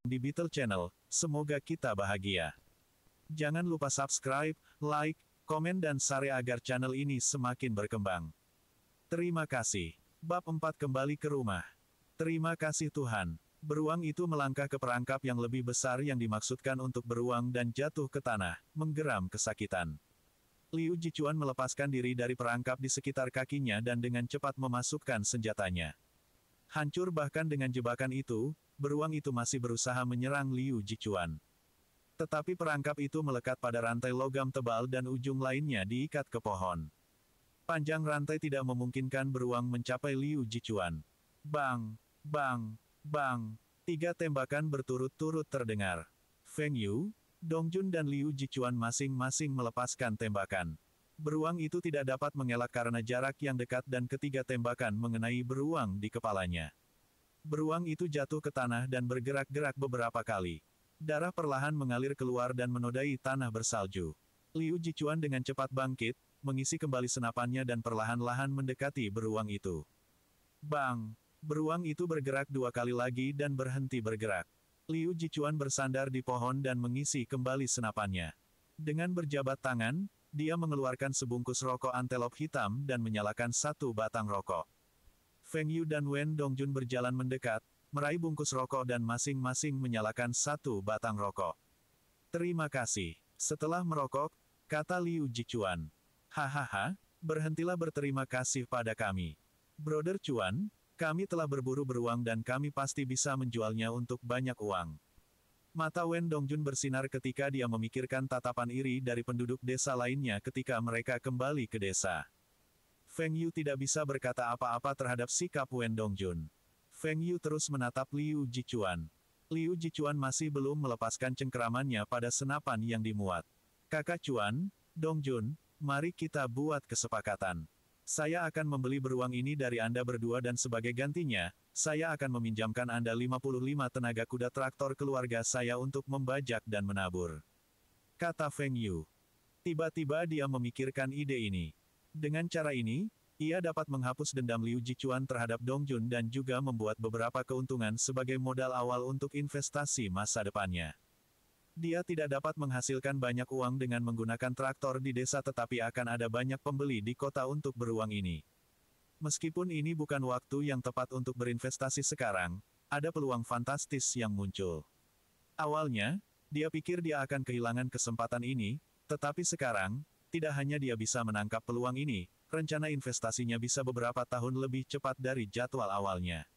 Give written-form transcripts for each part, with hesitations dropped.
di Beetle Channel, semoga kita bahagia. Jangan lupa subscribe, like, komen dan share agar channel ini semakin berkembang. Terima kasih. Bab 4 kembali ke rumah. Terima kasih Tuhan. Beruang itu melangkah ke perangkap yang lebih besar yang dimaksudkan untuk beruang dan jatuh ke tanah, menggeram kesakitan. Liu Jichuan melepaskan diri dari perangkap di sekitar kakinya dan dengan cepat memasukkan senjatanya. Hancur bahkan dengan jebakan itu, beruang itu masih berusaha menyerang Liu Jichuan. Tetapi perangkap itu melekat pada rantai logam tebal dan ujung lainnya diikat ke pohon. Panjang rantai tidak memungkinkan beruang mencapai Liu Jichuan. Bang! Bang! Bang! 3 tembakan berturut-turut terdengar. Feng Yu, Dongjun dan Liu Jichuan masing-masing melepaskan tembakan. Beruang itu tidak dapat mengelak karena jarak yang dekat dan ketiga tembakan mengenai beruang di kepalanya. Beruang itu jatuh ke tanah dan bergerak-gerak beberapa kali. Darah perlahan mengalir keluar dan menodai tanah bersalju. Liu Jichuan dengan cepat bangkit, mengisi kembali senapannya dan perlahan-lahan mendekati beruang itu. Bang! Beruang itu bergerak 2 kali lagi dan berhenti bergerak. Liu Jichuan bersandar di pohon dan mengisi kembali senapannya. Dengan berjabat tangan, dia mengeluarkan sebungkus rokok antelop hitam dan menyalakan 1 batang rokok. Feng Yu dan Wen Dongjun berjalan mendekat, meraih bungkus rokok dan masing-masing menyalakan 1 batang rokok. Terima kasih. Setelah merokok, kata Liu Jichuan. Hahaha, berhentilah berterima kasih pada kami. Brother Chuan, kami telah berburu beruang dan kami pasti bisa menjualnya untuk banyak uang. Mata Wen Dongjun bersinar ketika dia memikirkan tatapan iri dari penduduk desa lainnya ketika mereka kembali ke desa. Feng Yu tidak bisa berkata apa-apa terhadap sikap Wen Dongjun. Feng Yu terus menatap Liu Jichuan. Liu Jichuan masih belum melepaskan cengkeramannya pada senapan yang dimuat. Kakak Chuan, Dongjun, mari kita buat kesepakatan. Saya akan membeli beruang ini dari Anda berdua dan sebagai gantinya, saya akan meminjamkan Anda 55 tenaga kuda traktor keluarga saya untuk membajak dan menabur. Kata Feng Yu. Tiba-tiba dia memikirkan ide ini. Dengan cara ini, ia dapat menghapus dendam Liu Jichuan terhadap Dongjun dan juga membuat beberapa keuntungan sebagai modal awal untuk investasi masa depannya. Dia tidak dapat menghasilkan banyak uang dengan menggunakan traktor di desa tetapi akan ada banyak pembeli di kota untuk beruang ini. Meskipun ini bukan waktu yang tepat untuk berinvestasi sekarang, ada peluang fantastis yang muncul. Awalnya, dia pikir dia akan kehilangan kesempatan ini, tetapi sekarang, tidak hanya dia bisa menangkap peluang ini, rencana investasinya bisa beberapa tahun lebih cepat dari jadwal awalnya.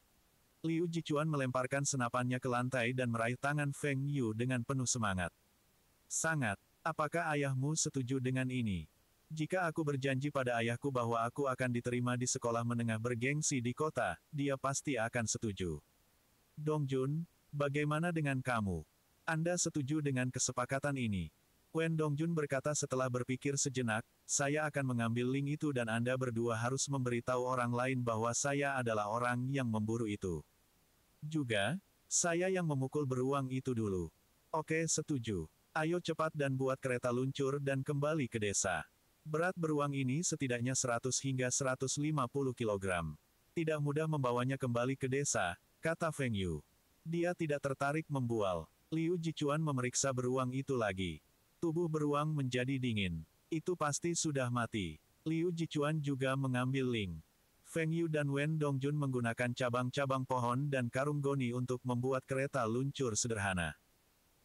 Liu Jichuan melemparkan senapannya ke lantai dan meraih tangan Feng Yu dengan penuh semangat. Sangat. Apakah ayahmu setuju dengan ini? Jika aku berjanji pada ayahku bahwa aku akan diterima di sekolah menengah bergengsi di kota, dia pasti akan setuju. Dongjun, bagaimana dengan kamu? Anda setuju dengan kesepakatan ini? Wen Dongjun berkata setelah berpikir sejenak, saya akan mengambil link itu dan Anda berdua harus memberitahu orang lain bahwa saya adalah orang yang memburu itu. Juga, saya yang memukul beruang itu dulu. Oke, setuju. Ayo cepat dan buat kereta luncur dan kembali ke desa. Berat beruang ini setidaknya 100 hingga 150 kg. Tidak mudah membawanya kembali ke desa, kata Feng Yu. Dia tidak tertarik membual. Liu Jichuan memeriksa beruang itu lagi. Tubuh beruang menjadi dingin. Itu pasti sudah mati. Liu Jichuan juga mengambil link. Feng Yu dan Wen Dongjun menggunakan cabang-cabang pohon dan karung goni untuk membuat kereta luncur sederhana.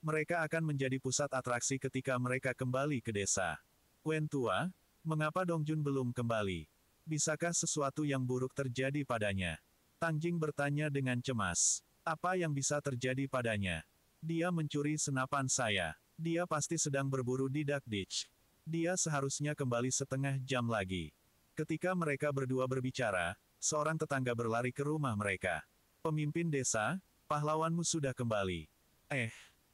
Mereka akan menjadi pusat atraksi ketika mereka kembali ke desa. Wen tua, mengapa Dongjun belum kembali? Bisakah sesuatu yang buruk terjadi padanya? Tang Jing bertanya dengan cemas. Apa yang bisa terjadi padanya? Dia mencuri senapan saya. Dia pasti sedang berburu di Dark Ditch. Dia seharusnya kembali setengah jam lagi. Ketika mereka berdua berbicara, seorang tetangga berlari ke rumah mereka. Pemimpin desa, pahlawanmu sudah kembali.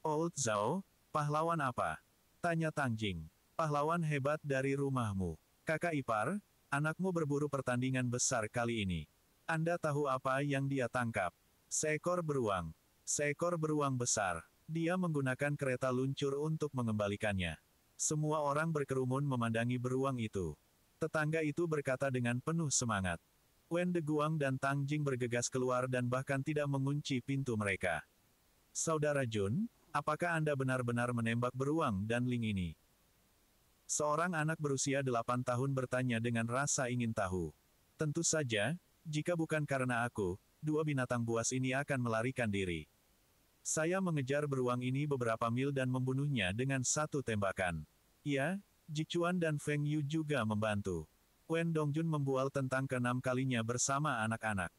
Old Zhao, pahlawan apa? Tanya Tang Jing. Pahlawan hebat dari rumahmu. Kakak ipar, anakmu berburu pertandingan besar kali ini. Anda tahu apa yang dia tangkap? Seekor beruang. Seekor beruang besar. Dia menggunakan kereta luncur untuk mengembalikannya. Semua orang berkerumun memandangi beruang itu. Tetangga itu berkata dengan penuh semangat. Wen De Guang dan Tang Jing bergegas keluar dan bahkan tidak mengunci pintu mereka. Saudara Jun, apakah Anda benar-benar menembak beruang dan Ling ini? Seorang anak berusia 8 tahun bertanya dengan rasa ingin tahu. Tentu saja, jika bukan karena aku, dua binatang buas ini akan melarikan diri. Saya mengejar beruang ini beberapa mil dan membunuhnya dengan satu tembakan. Ya, Jichuan dan Feng Yu juga membantu. Wen Dongjun membual tentang keenam kalinya bersama anak-anak.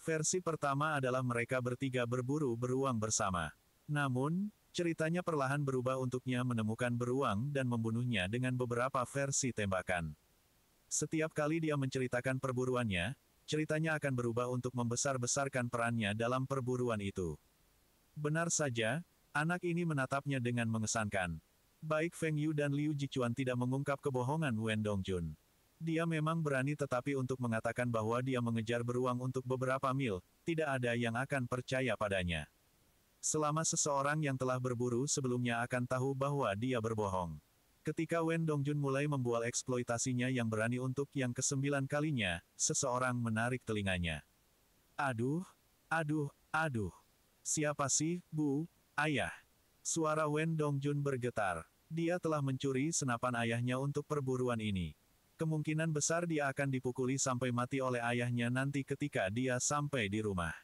Versi pertama adalah mereka bertiga berburu beruang bersama. Namun, ceritanya perlahan berubah untuknya menemukan beruang dan membunuhnya dengan beberapa versi tembakan. Setiap kali dia menceritakan perburuannya, ceritanya akan berubah untuk membesar-besarkan perannya dalam perburuan itu. Benar saja, anak ini menatapnya dengan mengesankan. Baik Feng Yu dan Liu Jichuan tidak mengungkap kebohongan Wen Dongjun. Dia memang berani tetapi untuk mengatakan bahwa dia mengejar beruang untuk beberapa mil, tidak ada yang akan percaya padanya. Selama seseorang yang telah berburu sebelumnya akan tahu bahwa dia berbohong. Ketika Wen Dongjun mulai membual eksploitasinya yang berani untuk yang ke-9 kalinya, seseorang menarik telinganya. Aduh, aduh, aduh. Siapa sih, Bu? Ayah. Suara Wen Dongjun bergetar. Dia telah mencuri senapan ayahnya untuk perburuan ini. Kemungkinan besar dia akan dipukuli sampai mati oleh ayahnya nanti ketika dia sampai di rumah.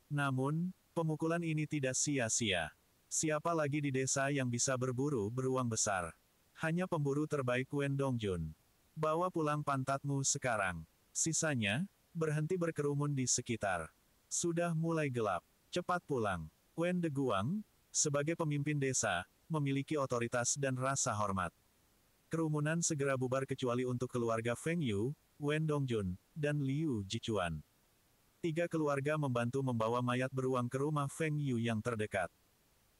Namun, pemukulan ini tidak sia-sia. Siapa lagi di desa yang bisa berburu beruang besar? Hanya pemburu terbaik Wen Dongjun. Bawa pulang pantatmu sekarang. Sisanya, berhenti berkerumun di sekitar. Sudah mulai gelap. Cepat pulang. Wen Deguang, sebagai pemimpin desa, memiliki otoritas dan rasa hormat. Kerumunan segera bubar kecuali untuk keluarga Feng Yu, Wen Dongjun, dan Liu Jichuan. 3 keluarga membantu membawa mayat beruang ke rumah Feng Yu yang terdekat.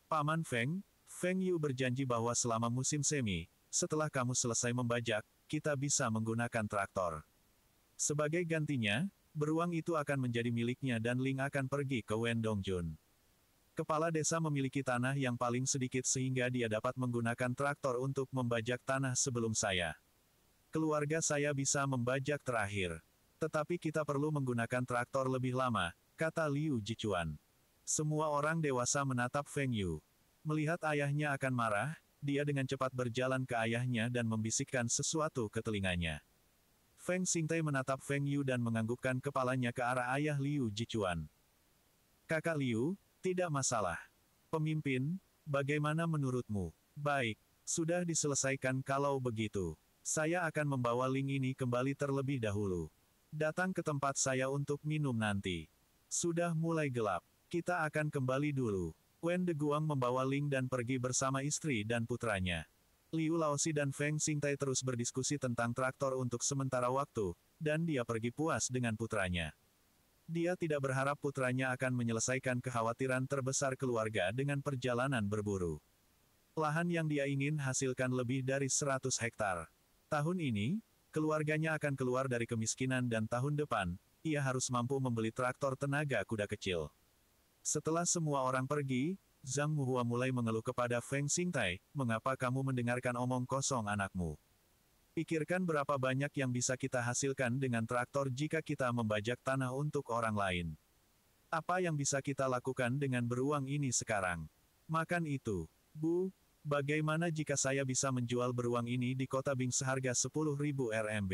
Paman Feng, Feng Yu berjanji bahwa selama musim semi, setelah kamu selesai membajak, kita bisa menggunakan traktor. Sebagai gantinya, beruang itu akan menjadi miliknya dan Ling akan pergi ke Wen Dongjun. Kepala desa memiliki tanah yang paling sedikit sehingga dia dapat menggunakan traktor untuk membajak tanah sebelum saya. Keluarga saya bisa membajak terakhir. Tetapi kita perlu menggunakan traktor lebih lama, kata Liu Jichuan. Semua orang dewasa menatap Feng Yu. Melihat ayahnya akan marah, dia dengan cepat berjalan ke ayahnya dan membisikkan sesuatu ke telinganya. Feng Xingtai menatap Feng Yu dan menganggukkan kepalanya ke arah ayah Liu Jichuan. Kakak Liu, tidak masalah. Pemimpin, bagaimana menurutmu? Baik, sudah diselesaikan kalau begitu. Saya akan membawa Ling ini kembali terlebih dahulu. Datang ke tempat saya untuk minum nanti. Sudah mulai gelap. Kita akan kembali dulu. Wen Deguang membawa Ling dan pergi bersama istri dan putranya. Liu Laosi dan Feng Xingtai terus berdiskusi tentang traktor untuk sementara waktu, dan dia pergi puas dengan putranya. Dia tidak berharap putranya akan menyelesaikan kekhawatiran terbesar keluarga dengan perjalanan berburu. Lahan yang dia ingin hasilkan lebih dari 100 hektar. Tahun ini, keluarganya akan keluar dari kemiskinan dan tahun depan, ia harus mampu membeli traktor tenaga kuda kecil. Setelah semua orang pergi, Zhang Muhua mulai mengeluh kepada Feng Xingtai, mengapa kamu mendengarkan omong kosong anakmu? Pikirkan berapa banyak yang bisa kita hasilkan dengan traktor jika kita membajak tanah untuk orang lain. Apa yang bisa kita lakukan dengan beruang ini sekarang? Makan itu. Bu, bagaimana jika saya bisa menjual beruang ini di kota Bing seharga 10.000 RMB?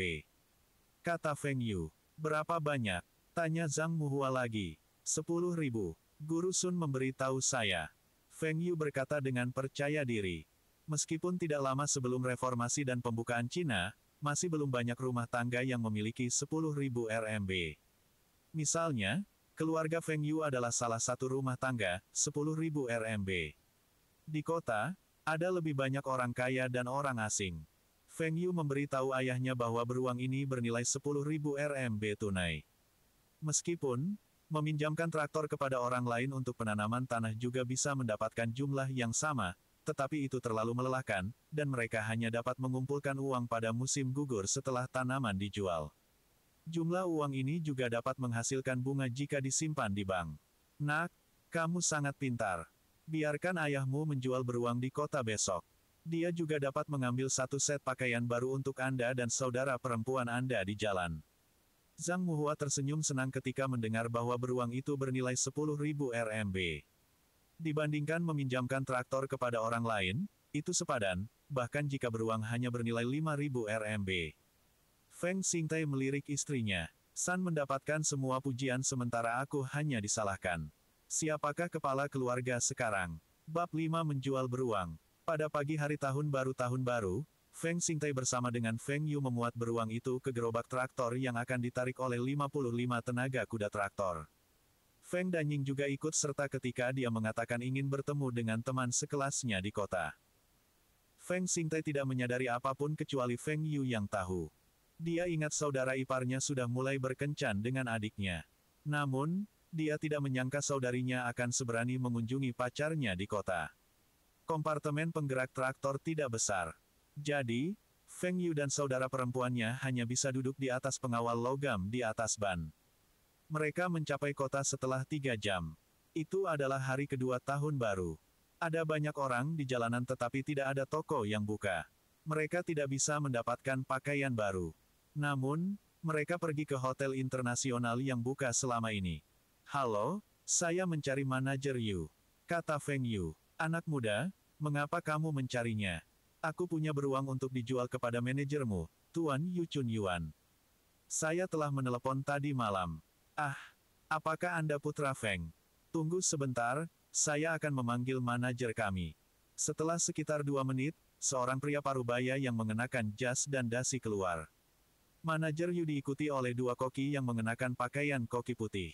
Kata Feng Yu. Berapa banyak? Tanya Zhang Muhua lagi. 10.000. Guru Sun memberitahu saya. Feng Yu berkata dengan percaya diri. Meskipun tidak lama sebelum reformasi dan pembukaan Cina, masih belum banyak rumah tangga yang memiliki 10.000 RMB. Misalnya, keluarga Feng Yu adalah salah satu rumah tangga, 10.000 RMB. Di kota, ada lebih banyak orang kaya dan orang asing. Feng Yu memberitahu ayahnya bahwa beruang ini bernilai 10.000 RMB tunai. Meskipun, meminjamkan traktor kepada orang lain untuk penanaman tanah juga bisa mendapatkan jumlah yang sama, tetapi itu terlalu melelahkan, dan mereka hanya dapat mengumpulkan uang pada musim gugur setelah tanaman dijual. Jumlah uang ini juga dapat menghasilkan bunga jika disimpan di bank. Nak, kamu sangat pintar. Biarkan ayahmu menjual beruang di kota besok. Dia juga dapat mengambil satu set pakaian baru untuk Anda dan saudara perempuan Anda di jalan. Zhang Muhua tersenyum senang ketika mendengar bahwa beruang itu bernilai 10.000 RMB. Dibandingkan meminjamkan traktor kepada orang lain, itu sepadan, bahkan jika beruang hanya bernilai 5.000 RMB. Feng Xingtai melirik istrinya. San mendapatkan semua pujian sementara aku hanya disalahkan. Siapakah kepala keluarga sekarang? Bab 5 menjual beruang. Pada pagi hari tahun baru, Feng Xingtai bersama dengan Feng Yu memuat beruang itu ke gerobak traktor yang akan ditarik oleh 55 tenaga kuda traktor. Feng Danying juga ikut serta ketika dia mengatakan ingin bertemu dengan teman sekelasnya di kota. Feng Xingtai tidak menyadari apapun kecuali Feng Yu yang tahu. Dia ingat saudara iparnya sudah mulai berkencan dengan adiknya. Namun, dia tidak menyangka saudarinya akan seberani mengunjungi pacarnya di kota. Kompartemen penggerak traktor tidak besar. Jadi, Feng Yu dan saudara perempuannya hanya bisa duduk di atas pengawal logam di atas ban. Mereka mencapai kota setelah 3 jam. Itu adalah hari kedua tahun baru. Ada banyak orang di jalanan tetapi tidak ada toko yang buka. Mereka tidak bisa mendapatkan pakaian baru. Namun, mereka pergi ke hotel internasional yang buka selama ini. "Halo, saya mencari manajer Yu," kata Feng Yu. "Anak muda, mengapa kamu mencarinya? Aku punya beruang untuk dijual kepada manajermu, Tuan Yu Chun Yuan. Saya telah menelepon tadi malam." "Ah, apakah Anda putra Feng? Tunggu sebentar, saya akan memanggil manajer kami." Setelah sekitar 2 menit, seorang pria parubaya yang mengenakan jas dan dasi keluar. Manajer Yu diikuti oleh 2 koki yang mengenakan pakaian koki putih.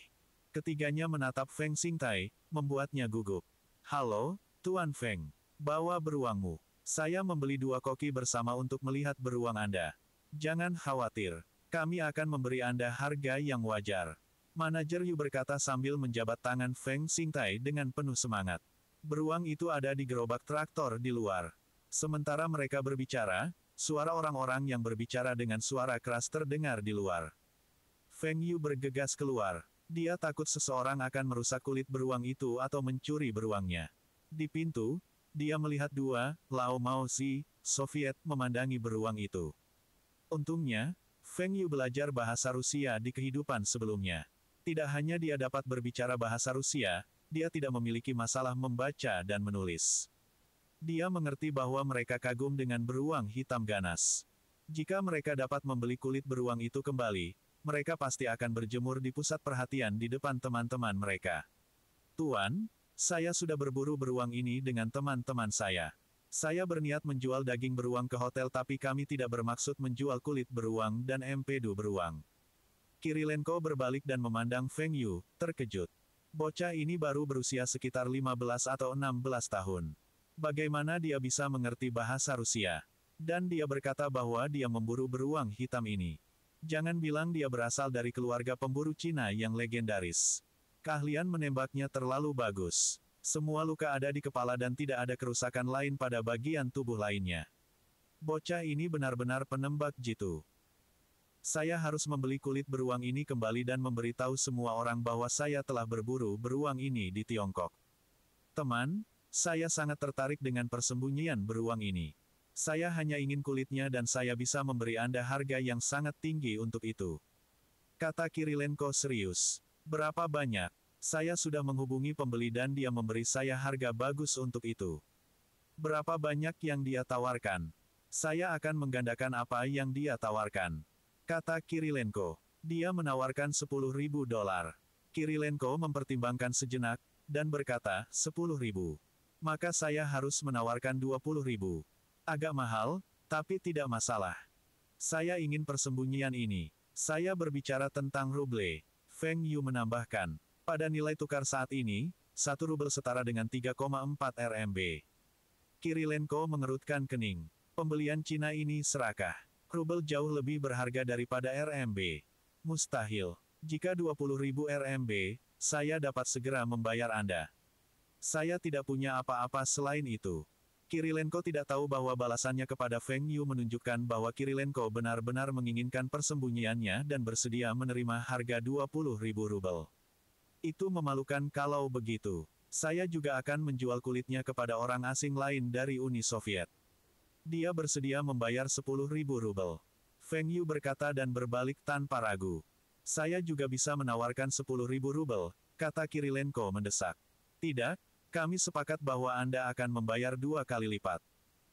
Ketiganya menatap Feng Xingtai, membuatnya gugup. "Halo, Tuan Feng. Bawa beruangmu. Saya membeli 2 koki bersama untuk melihat beruang Anda. Jangan khawatir, kami akan memberi Anda harga yang wajar." Manajer Yu berkata sambil menjabat tangan Feng Xingtai dengan penuh semangat. Beruang itu ada di gerobak traktor di luar. Sementara mereka berbicara, suara orang-orang yang berbicara dengan suara keras terdengar di luar. Feng Yu bergegas keluar. Dia takut seseorang akan merusak kulit beruang itu atau mencuri beruangnya. Di pintu, dia melihat 2, Lao Mao Zi, Soviet, memandangi beruang itu. Untungnya, Feng Yu belajar bahasa Rusia di kehidupan sebelumnya. Tidak hanya dia dapat berbicara bahasa Rusia, dia tidak memiliki masalah membaca dan menulis. Dia mengerti bahwa mereka kagum dengan beruang hitam ganas. Jika mereka dapat membeli kulit beruang itu kembali, mereka pasti akan berjemur di pusat perhatian di depan teman-teman mereka. "Tuan, saya sudah berburu beruang ini dengan teman-teman saya. Saya berniat menjual daging beruang ke hotel tapi kami tidak bermaksud menjual kulit beruang dan empedu beruang." Kirilenko berbalik dan memandang Feng Yu, terkejut. Bocah ini baru berusia sekitar 15 atau 16 tahun. Bagaimana dia bisa mengerti bahasa Rusia? Dan dia berkata bahwa dia memburu beruang hitam ini. Jangan bilang dia berasal dari keluarga pemburu Cina yang legendaris. Keahlian menembaknya terlalu bagus. Semua luka ada di kepala dan tidak ada kerusakan lain pada bagian tubuh lainnya. Bocah ini benar-benar penembak jitu. Saya harus membeli kulit beruang ini kembali dan memberitahu semua orang bahwa saya telah berburu beruang ini di Tiongkok. Teman, saya sangat tertarik dengan persembunyian beruang ini. Saya hanya ingin kulitnya dan saya bisa memberi Anda harga yang sangat tinggi untuk itu. Kata Kirilenko serius. Berapa banyak? Saya sudah menghubungi pembeli dan dia memberi saya harga bagus untuk itu. Berapa banyak yang dia tawarkan? Saya akan menggandakan apa yang dia tawarkan. Kata Kirilenko. Dia menawarkan $10.000. Kirilenko mempertimbangkan sejenak, dan berkata, 10.000. Maka saya harus menawarkan 20.000. Agak mahal, tapi tidak masalah. Saya ingin persembunyian ini. Saya berbicara tentang ruble. Feng Yu menambahkan. Pada nilai tukar saat ini, 1 rubel setara dengan 3,4 RMB. Kirilenko mengerutkan kening. Pembelian Cina ini serakah. Rubel jauh lebih berharga daripada RMB. Mustahil. Jika 20.000 RMB, saya dapat segera membayar Anda. Saya tidak punya apa-apa selain itu. Kirilenko tidak tahu bahwa balasannya kepada Feng Yu menunjukkan bahwa Kirilenko benar-benar menginginkan persembunyiannya dan bersedia menerima harga 20.000 rubel. Itu memalukan kalau begitu. Saya juga akan menjual kulitnya kepada orang asing lain dari Uni Soviet. Dia bersedia membayar 10.000 rubel. Feng Yu berkata dan berbalik tanpa ragu. Saya juga bisa menawarkan 10.000 rubel, kata Kirilenko mendesak. Tidak, Kami sepakat bahwa Anda akan membayar 2 kali lipat.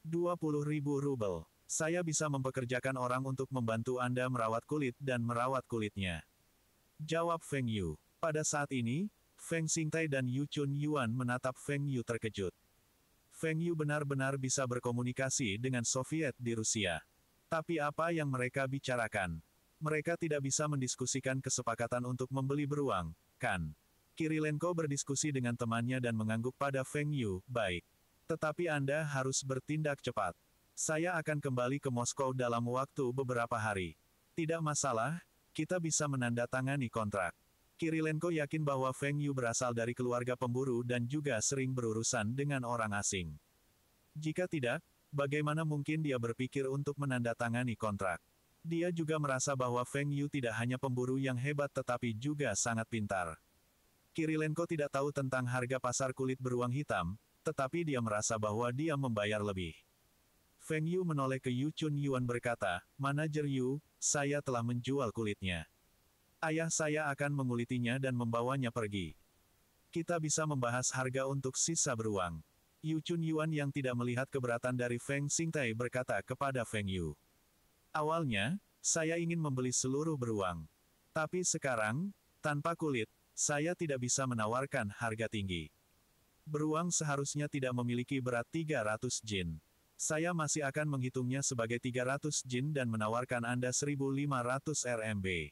20.000 rubel. Saya bisa mempekerjakan orang untuk membantu Anda merawat kulit dan merawat kulitnya. Jawab Feng Yu. Pada saat ini, Feng Xingtai dan Yu Chun Yuan menatap Feng Yu terkejut. Feng Yu benar-benar bisa berkomunikasi dengan Soviet di Rusia. Tapi apa yang mereka bicarakan? Mereka tidak bisa mendiskusikan kesepakatan untuk membeli beruang, kan? Kirilenko berdiskusi dengan temannya dan mengangguk pada Feng Yu, baik. Tetapi Anda harus bertindak cepat. Saya akan kembali ke Moskow dalam waktu beberapa hari. Tidak masalah, kita bisa menandatangani kontrak. Kirilenko yakin bahwa Feng Yu berasal dari keluarga pemburu dan juga sering berurusan dengan orang asing. Jika tidak, bagaimana mungkin dia berpikir untuk menandatangani kontrak? Dia juga merasa bahwa Feng Yu tidak hanya pemburu yang hebat tetapi juga sangat pintar. Kirilenko tidak tahu tentang harga pasar kulit beruang hitam, tetapi dia merasa bahwa dia membayar lebih. Feng Yu menoleh ke Yu Chun Yuan berkata, "Manajer Yu, saya telah menjual kulitnya. Ayah saya akan mengulitinya dan membawanya pergi. Kita bisa membahas harga untuk sisa beruang." Yu Chun Yuan yang tidak melihat keberatan dari Feng Xingtai berkata kepada Feng Yu. "Awalnya, saya ingin membeli seluruh beruang. Tapi sekarang, tanpa kulit, saya tidak bisa menawarkan harga tinggi. Beruang seharusnya tidak memiliki berat 300 jin. Saya masih akan menghitungnya sebagai 300 jin dan menawarkan Anda 1.500 RMB.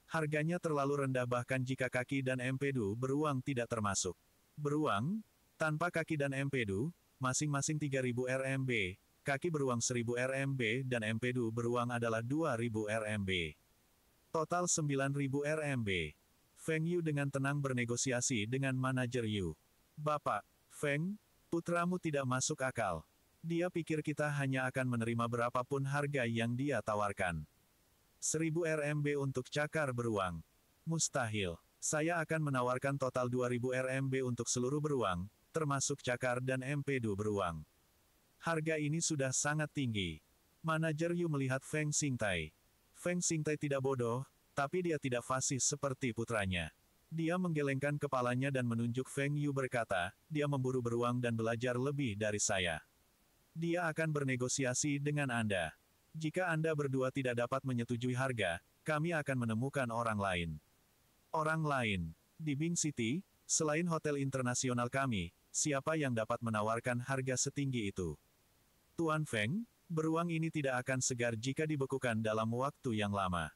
Harganya terlalu rendah bahkan jika kaki dan empedu beruang tidak termasuk. Beruang, tanpa kaki dan empedu, masing-masing 3.000 RMB, kaki beruang 1.000 RMB dan empedu beruang adalah 2.000 RMB. Total 9.000 RMB. Feng Yu dengan tenang bernegosiasi dengan manajer Yu. "Bapak, Feng, putramu tidak masuk akal. Dia pikir kita hanya akan menerima berapapun harga yang dia tawarkan. 1.000 RMB untuk cakar beruang. Mustahil. Saya akan menawarkan total 2.000 RMB untuk seluruh beruang, termasuk cakar dan empedu beruang. Harga ini sudah sangat tinggi." Manajer Yu melihat Feng Xingtai. Feng Xingtai tidak bodoh, tapi dia tidak fasih seperti putranya. Dia menggelengkan kepalanya dan menunjuk Feng Yu berkata, "Dia memburu beruang dan belajar lebih dari saya. Dia akan bernegosiasi dengan Anda. Jika Anda berdua tidak dapat menyetujui harga, kami akan menemukan orang lain." "Orang lain? Di Bing City, selain hotel internasional kami, siapa yang dapat menawarkan harga setinggi itu?" "Tuan Feng, beruang ini tidak akan segar jika dibekukan dalam waktu yang lama."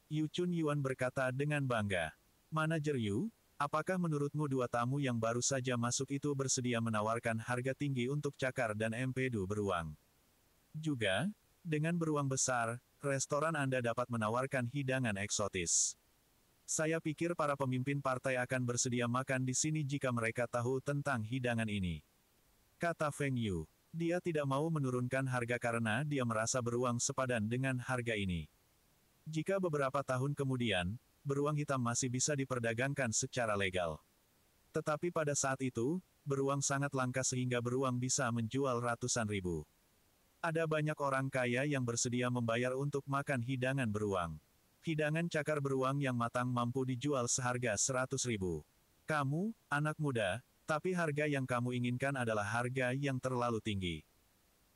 Yu Chun Yuan berkata dengan bangga. "Manajer Yu, apakah menurutmu 2 tamu yang baru saja masuk itu bersedia menawarkan harga tinggi untuk cakar dan empedu beruang? Juga, dengan beruang besar, restoran Anda dapat menawarkan hidangan eksotis. Saya pikir para pemimpin partai akan bersedia makan di sini jika mereka tahu tentang hidangan ini." Kata Feng Yu. Dia tidak mau menurunkan harga karena dia merasa beruang sepadan dengan harga ini. Jika beberapa tahun kemudian, beruang hitam masih bisa diperdagangkan secara legal. Tetapi pada saat itu, beruang sangat langka sehingga beruang bisa menjual ratusan ribu. Ada banyak orang kaya yang bersedia membayar untuk makan hidangan beruang. Hidangan cakar beruang yang matang mampu dijual seharga 100 ribu. Kamu, anak muda, tapi harga yang kamu inginkan adalah harga yang terlalu tinggi.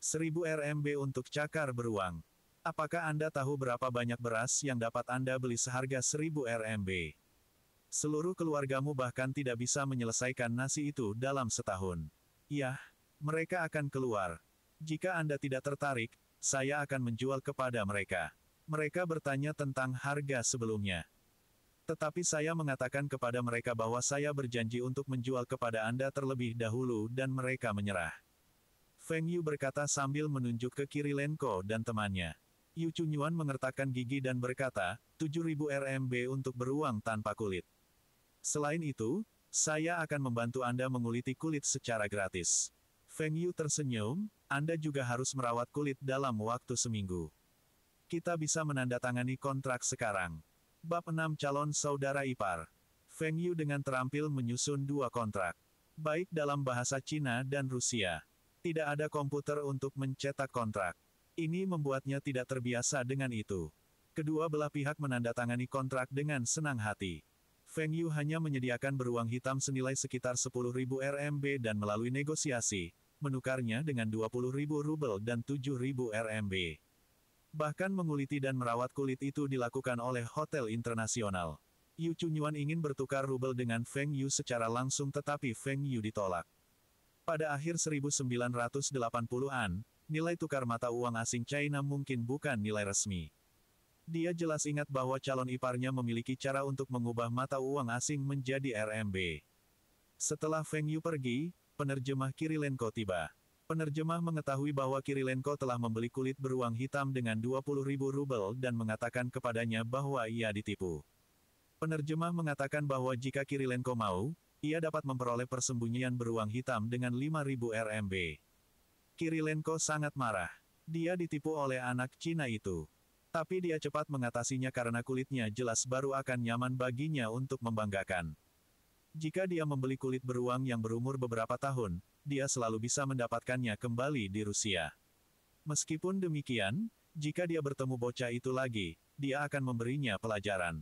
1.000 RMB untuk cakar beruang. Apakah Anda tahu berapa banyak beras yang dapat Anda beli seharga 1.000 RMB? Seluruh keluargamu bahkan tidak bisa menyelesaikan nasi itu dalam setahun. Yah, mereka akan keluar. Jika Anda tidak tertarik, saya akan menjual kepada mereka. Mereka bertanya tentang harga sebelumnya. Tetapi saya mengatakan kepada mereka bahwa saya berjanji untuk menjual kepada Anda terlebih dahulu dan mereka menyerah." Feng Yu berkata sambil menunjuk ke Kirilenko dan temannya. Yu Chun Yuan mengertakkan gigi dan berkata, 7.000 RMB untuk beruang tanpa kulit. Selain itu, saya akan membantu Anda menguliti kulit secara gratis. Feng Yu tersenyum, Anda juga harus merawat kulit dalam waktu seminggu. Kita bisa menandatangani kontrak sekarang. Bab 6 Calon Saudara Ipar. Feng Yu dengan terampil menyusun 2 kontrak. Baik dalam bahasa Cina dan Rusia. Tidak ada komputer untuk mencetak kontrak. Ini membuatnya tidak terbiasa dengan itu. Kedua belah pihak menandatangani kontrak dengan senang hati. Feng Yu hanya menyediakan beruang hitam senilai sekitar 10.000 RMB dan melalui negosiasi, menukarnya dengan 20.000 rubel dan 7.000 RMB. Bahkan menguliti dan merawat kulit itu dilakukan oleh hotel internasional. Yu Chunyuan ingin bertukar rubel dengan Feng Yu secara langsung tetapi Feng Yu ditolak. Pada akhir 1980-an, nilai tukar mata uang asing China mungkin bukan nilai resmi. Dia jelas ingat bahwa calon iparnya memiliki cara untuk mengubah mata uang asing menjadi RMB. Setelah Feng Yu pergi, penerjemah Kirilenko tiba. Penerjemah mengetahui bahwa Kirilenko telah membeli kulit beruang hitam dengan 20.000 rubel dan mengatakan kepadanya bahwa ia ditipu. Penerjemah mengatakan bahwa jika Kirilenko mau, ia dapat memperoleh persembunyian beruang hitam dengan 5.000 RMB. Kirilenko sangat marah. Dia ditipu oleh anak Cina itu. Tapi dia cepat mengatasinya karena kulitnya jelas baru akan nyaman baginya untuk membanggakan. Jika dia membeli kulit beruang yang berumur beberapa tahun, dia selalu bisa mendapatkannya kembali di Rusia. Meskipun demikian, jika dia bertemu bocah itu lagi, dia akan memberinya pelajaran.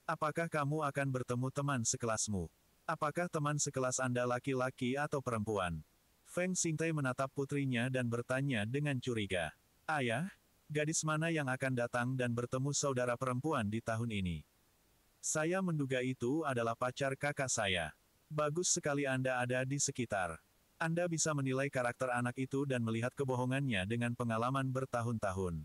Apakah kamu akan bertemu teman sekelasmu? Apakah teman sekelas Anda laki-laki atau perempuan? Feng Xingtai menatap putrinya dan bertanya dengan curiga. Ayah, gadis mana yang akan datang dan bertemu saudara perempuan di tahun ini? Saya menduga itu adalah pacar kakak saya. Bagus sekali Anda ada di sekitar. Anda bisa menilai karakter anak itu dan melihat kebohongannya dengan pengalaman bertahun-tahun.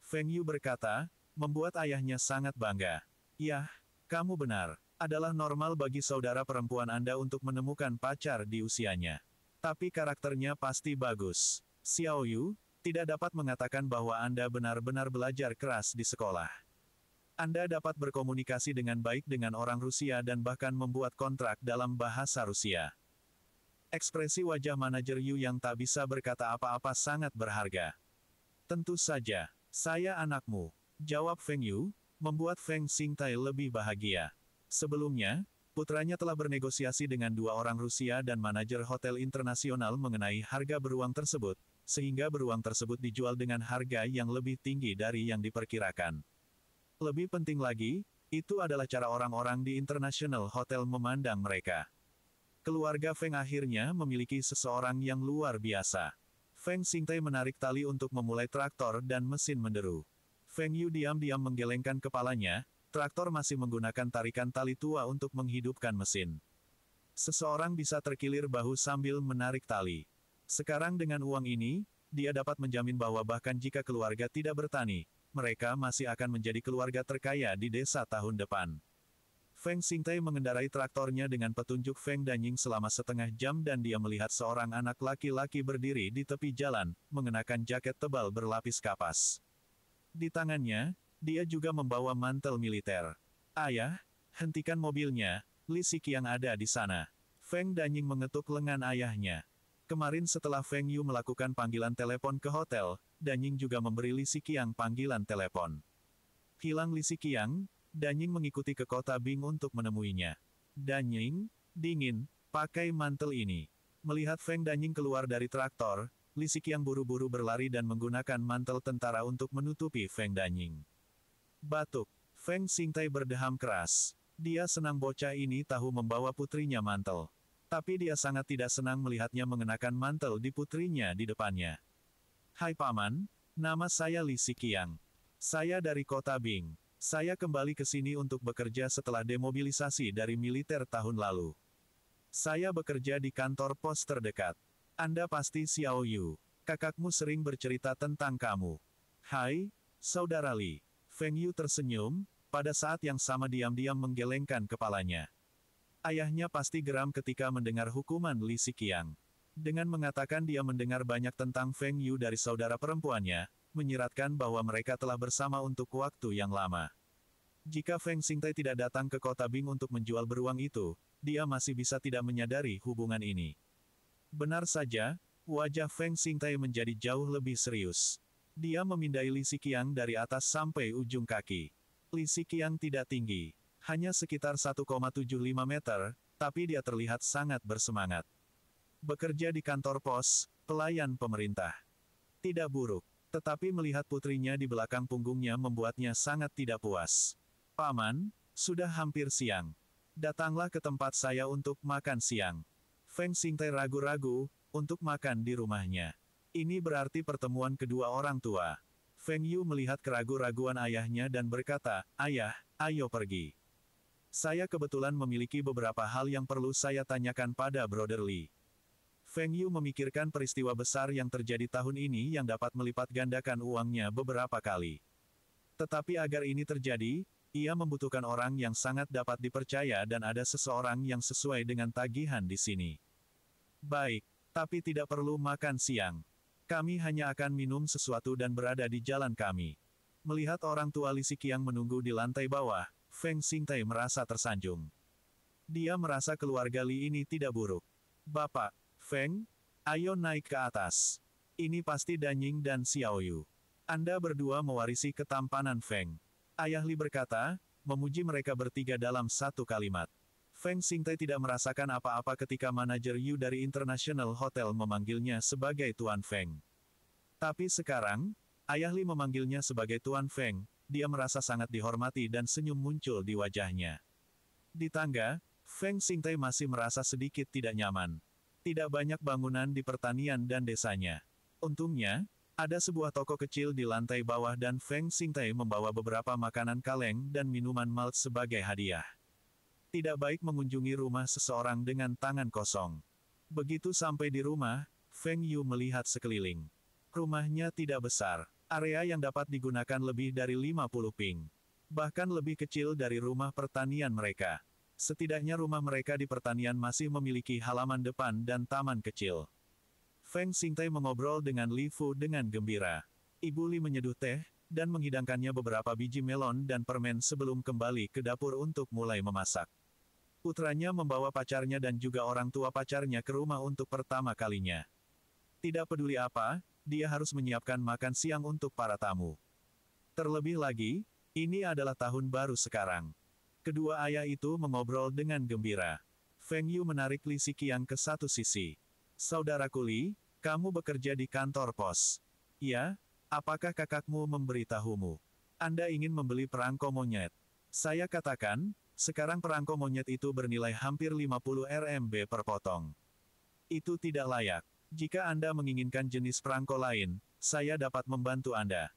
Feng Yu berkata, membuat ayahnya sangat bangga. Yah, kamu benar. Adalah normal bagi saudara perempuan Anda untuk menemukan pacar di usianya. Tapi karakternya pasti bagus. Xiao Yu, tidak dapat mengatakan bahwa Anda benar-benar belajar keras di sekolah. Anda dapat berkomunikasi dengan baik dengan orang Rusia dan bahkan membuat kontrak dalam bahasa Rusia. Ekspresi wajah manajer Yu yang tak bisa berkata apa-apa sangat berharga. Tentu saja, saya anakmu, jawab Feng Yu, membuat Feng Xingtai lebih bahagia. Sebelumnya, putranya telah bernegosiasi dengan dua orang Rusia dan manajer hotel internasional mengenai harga beruang tersebut, sehingga beruang tersebut dijual dengan harga yang lebih tinggi dari yang diperkirakan. Lebih penting lagi, itu adalah cara orang-orang di International Hotel memandang mereka. Keluarga Feng akhirnya memiliki seseorang yang luar biasa. Feng Xingtai menarik tali untuk memulai traktor dan mesin menderu. Feng Yu diam-diam menggelengkan kepalanya, traktor masih menggunakan tarikan tali tua untuk menghidupkan mesin. Seseorang bisa terkilir bahu sambil menarik tali. Sekarang dengan uang ini, dia dapat menjamin bahwa bahkan jika keluarga tidak bertani, mereka masih akan menjadi keluarga terkaya di desa tahun depan. Feng Xingtai mengendarai traktornya dengan petunjuk Feng Danying selama setengah jam dan dia melihat seorang anak laki-laki berdiri di tepi jalan, mengenakan jaket tebal berlapis kapas. Di tangannya, dia juga membawa mantel militer. Ayah, hentikan mobilnya, Li Xiqiang ada di sana. Feng Danying mengetuk lengan ayahnya. Kemarin setelah Feng Yu melakukan panggilan telepon ke hotel, Danying juga memberi Li Xiqiang panggilan telepon. Hilang Li Xiqiang, Danying mengikuti ke kota Bing untuk menemuinya. Danying, dingin, pakai mantel ini. Melihat Feng Danying keluar dari traktor, Li Xiqiang buru-buru berlari dan menggunakan mantel tentara untuk menutupi Feng Danying. Batuk. Feng Xingtai berdeham keras. Dia senang bocah ini tahu membawa putrinya mantel. Tapi dia sangat tidak senang melihatnya mengenakan mantel di putrinya di depannya. Hai Paman, nama saya Li Xiqiang. Saya dari kota Bing. Saya kembali ke sini untuk bekerja setelah demobilisasi dari militer tahun lalu. Saya bekerja di kantor pos terdekat. Anda pasti Xiao Yu. Kakakmu sering bercerita tentang kamu. Hai, Saudara Li. Feng Yu tersenyum, pada saat yang sama diam-diam menggelengkan kepalanya. Ayahnya pasti geram ketika mendengar hukuman Li Xiqiang. Dengan mengatakan dia mendengar banyak tentang Feng Yu dari saudara perempuannya, menyiratkan bahwa mereka telah bersama untuk waktu yang lama. Jika Feng Xingtai tidak datang ke kota Bing untuk menjual beruang itu, dia masih bisa tidak menyadari hubungan ini. Benar saja, wajah Feng Xingtai menjadi jauh lebih serius. Dia memindai Li Xiqiang dari atas sampai ujung kaki. Li Xiqiang tidak tinggi. Hanya sekitar 1,75 meter, tapi dia terlihat sangat bersemangat. Bekerja di kantor pos, pelayan pemerintah. Tidak buruk, tetapi melihat putrinya di belakang punggungnya membuatnya sangat tidak puas. Paman, Sudah hampir siang. Datanglah ke tempat saya untuk makan siang. Feng Xingtai ragu-ragu, untuk makan di rumahnya. Ini berarti pertemuan kedua orang tua. Feng Yu melihat keraguan-raguan ayahnya dan berkata, "Ayah, ayo pergi. Saya kebetulan memiliki beberapa hal yang perlu saya tanyakan pada Brother Li." Feng Yu memikirkan peristiwa besar yang terjadi tahun ini yang dapat melipat gandakan uangnya beberapa kali. Tetapi agar ini terjadi, ia membutuhkan orang yang sangat dapat dipercaya dan ada seseorang yang sesuai dengan tagihan di sini. Baik, tapi tidak perlu makan siang. Kami hanya akan minum sesuatu dan berada di jalan kami. Melihat orang tua Li Xiqiang menunggu di lantai bawah, Feng Xingtai merasa tersanjung. Dia merasa keluarga Li ini tidak buruk. "Bapak, Feng, ayo naik ke atas. Ini pasti Danying dan Xiaoyu. Anda berdua mewarisi ketampanan Feng." Ayah Li berkata, memuji mereka bertiga dalam satu kalimat. Feng Xingtai tidak merasakan apa-apa ketika manajer Yu dari International Hotel memanggilnya sebagai Tuan Feng. Tapi sekarang, Ayah Li memanggilnya sebagai Tuan Feng, dia merasa sangat dihormati dan senyum muncul di wajahnya. Di tangga, Feng Xingtai masih merasa sedikit tidak nyaman. Tidak banyak bangunan di pertanian dan desanya. Untungnya, ada sebuah toko kecil di lantai bawah dan Feng Xingtai membawa beberapa makanan kaleng dan minuman malt sebagai hadiah. Tidak baik mengunjungi rumah seseorang dengan tangan kosong. Begitu sampai di rumah, Feng Yu melihat sekeliling. Rumahnya tidak besar. Area yang dapat digunakan lebih dari 50 ping. Bahkan lebih kecil dari rumah pertanian mereka. Setidaknya rumah mereka di pertanian masih memiliki halaman depan dan taman kecil. Feng Xingtai mengobrol dengan Li Fu dengan gembira. Ibu Li menyeduh teh, dan menghidangkannya beberapa biji melon dan permen sebelum kembali ke dapur untuk mulai memasak. Putranya membawa pacarnya dan juga orang tua pacarnya ke rumah untuk pertama kalinya. Tidak peduli apa, dia harus menyiapkan makan siang untuk para tamu. Terlebih lagi, ini adalah tahun baru sekarang. Kedua ayah itu mengobrol dengan gembira. Feng Yu menarik Li Xiqiang ke satu sisi. "Saudaraku Li, kamu bekerja di kantor pos." "Ya, apakah kakakmu memberitahumu? Anda ingin membeli perangko monyet?" "Saya katakan, sekarang perangko monyet itu bernilai hampir 50 RMB per potong. Itu tidak layak. Jika Anda menginginkan jenis perangko lain, saya dapat membantu Anda."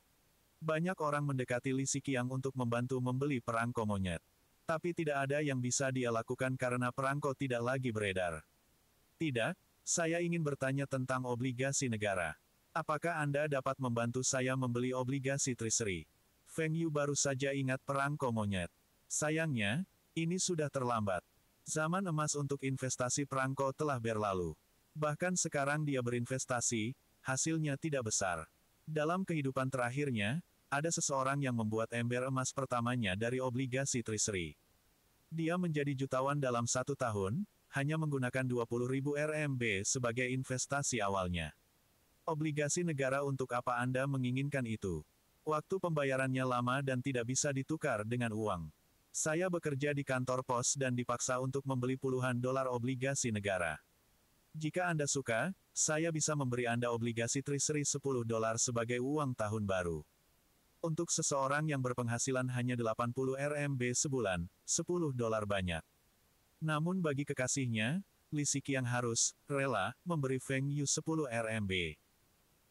Banyak orang mendekati Li Xiqiang untuk membantu membeli perangko monyet. Tapi tidak ada yang bisa dia lakukan karena perangko tidak lagi beredar. "Tidak, saya ingin bertanya tentang obligasi negara. Apakah Anda dapat membantu saya membeli obligasi treasury?" Feng Yu baru saja ingat perangko monyet. Sayangnya, ini sudah terlambat. Zaman emas untuk investasi perangko telah berlalu. Bahkan sekarang dia berinvestasi, hasilnya tidak besar. Dalam kehidupan terakhirnya, ada seseorang yang membuat ember emas pertamanya dari obligasi treasury. Dia menjadi jutawan dalam 1 tahun, hanya menggunakan 20.000 RMB sebagai investasi awalnya. Obligasi negara untuk apa Anda menginginkan itu? Waktu pembayarannya lama dan tidak bisa ditukar dengan uang. Saya bekerja di kantor pos dan dipaksa untuk membeli puluhan dolar obligasi negara. Jika Anda suka, saya bisa memberi Anda obligasi treasury 10 dolar sebagai uang tahun baru. Untuk seseorang yang berpenghasilan hanya 80 RMB sebulan, 10 dolar banyak. Namun bagi kekasihnya, Li Xiqiang harus rela memberi Feng Yu 10 RMB.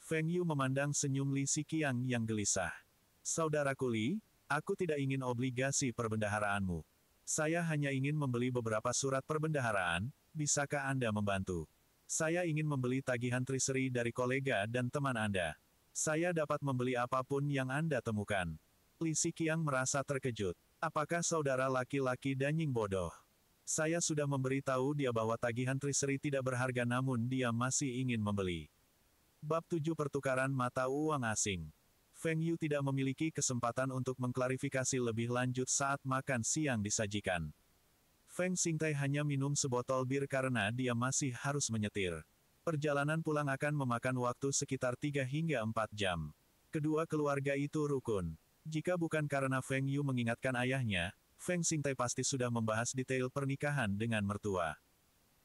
Feng Yu memandang senyum Li Xiqiang yang gelisah. "Saudaraku Li, aku tidak ingin obligasi perbendaharaanmu. Saya hanya ingin membeli beberapa surat perbendaharaan, bisakah Anda membantu? Saya ingin membeli tagihan treasury dari kolega dan teman Anda. Saya dapat membeli apapun yang Anda temukan." Li Xiqiang merasa terkejut. Apakah saudara laki-laki Danying bodoh? Saya sudah memberitahu dia bahwa tagihan treasury tidak berharga namun dia masih ingin membeli. Bab 7 Pertukaran Mata Uang Asing. Feng Yu tidak memiliki kesempatan untuk mengklarifikasi lebih lanjut saat makan siang disajikan. Feng Xingtai hanya minum sebotol bir karena dia masih harus menyetir. Perjalanan pulang akan memakan waktu sekitar 3 hingga 4 jam. Kedua keluarga itu rukun. Jika bukan karena Feng Yu mengingatkan ayahnya, Feng Xingtai pasti sudah membahas detail pernikahan dengan mertua.